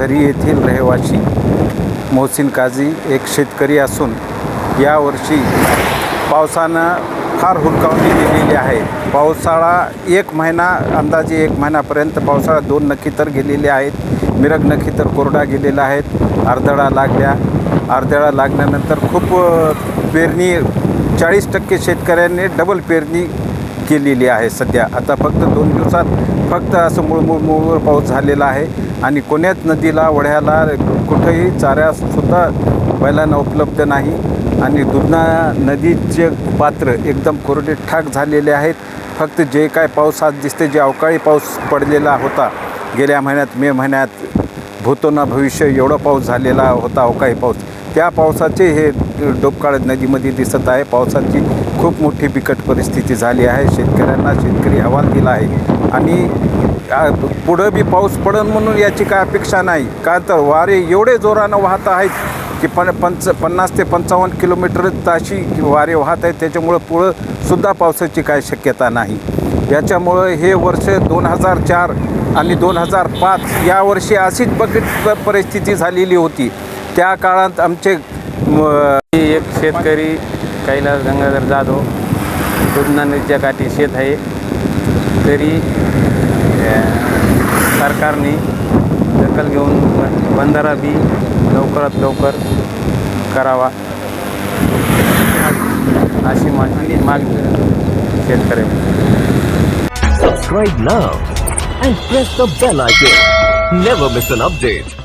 झरी येथील रहिवासी मोहसिन काझी एक शेतकरी असून यावर्षी पावसानं फार हुलकावणी दिलेली आहे. पावसाळा एक महिना, अंदाजे 1 महिन्यापर्यंत पावसाळा 2 नक्की तर गेलेले आहेत. मिरग नक्की तर कोरडा गेलेला आहेत. अर्धळा लागल्यानंतर खूप पेरणी 40% शेतकऱ्यांनी डबल पेरणी केलेली आहे. सध्या आता फक्त 2 दिवसात फक्त असं मुळमुळ पाऊस झालेला आहे आणि कोण्याच नदीला वड्याला कुठेही चाऱ्यासुद्धा बैलांना उपलब्ध नाही आणि दुधना नदीचे पात्र एकदम कोरडे ठाक झालेले आहेत. फक्त जे काय पाऊस आज दिसते, जे अवकाळी पाऊस पडलेला होता गेल्या महिन्यात, मे महिन्यात, भूतो ना भविष्य एवढा पाऊस झालेला होता अवकाळी पाऊस, त्या पावसाचे हे डोबकाळ नदीमध्ये दिसत आहे. पावसाची खूप मोठी बिकट परिस्थिती झाली आहे. शेतकरी हवाल दिला आहे आणि पुढं बी पाऊस पडन म्हणून याची काय अपेक्षा नाही. का तर वारे एवढे जोरानं वाहत आहेत की 50 ते 55 किलोमीटर ताशी वारे वाहत आहेत. त्याच्यामुळं पुढंसुद्धा पावसाची काय शक्यता नाही. याच्यामुळं हे वर्ष 2004 आणि 2005 या वर्षी अशीच बिकट परिस्थिती झालेली होती. त्या काळात आमचे एक शेतकरी कैलास गंगाधर जाधव, दुधना नदीच्या काठी शेत आहे. तरी सरकारने दखल घेऊन बंधारा बी लवकरात लवकर करावा अशी मागणी शेतकऱ्यांची. Subscribe now and press the bell icon. Never miss an update.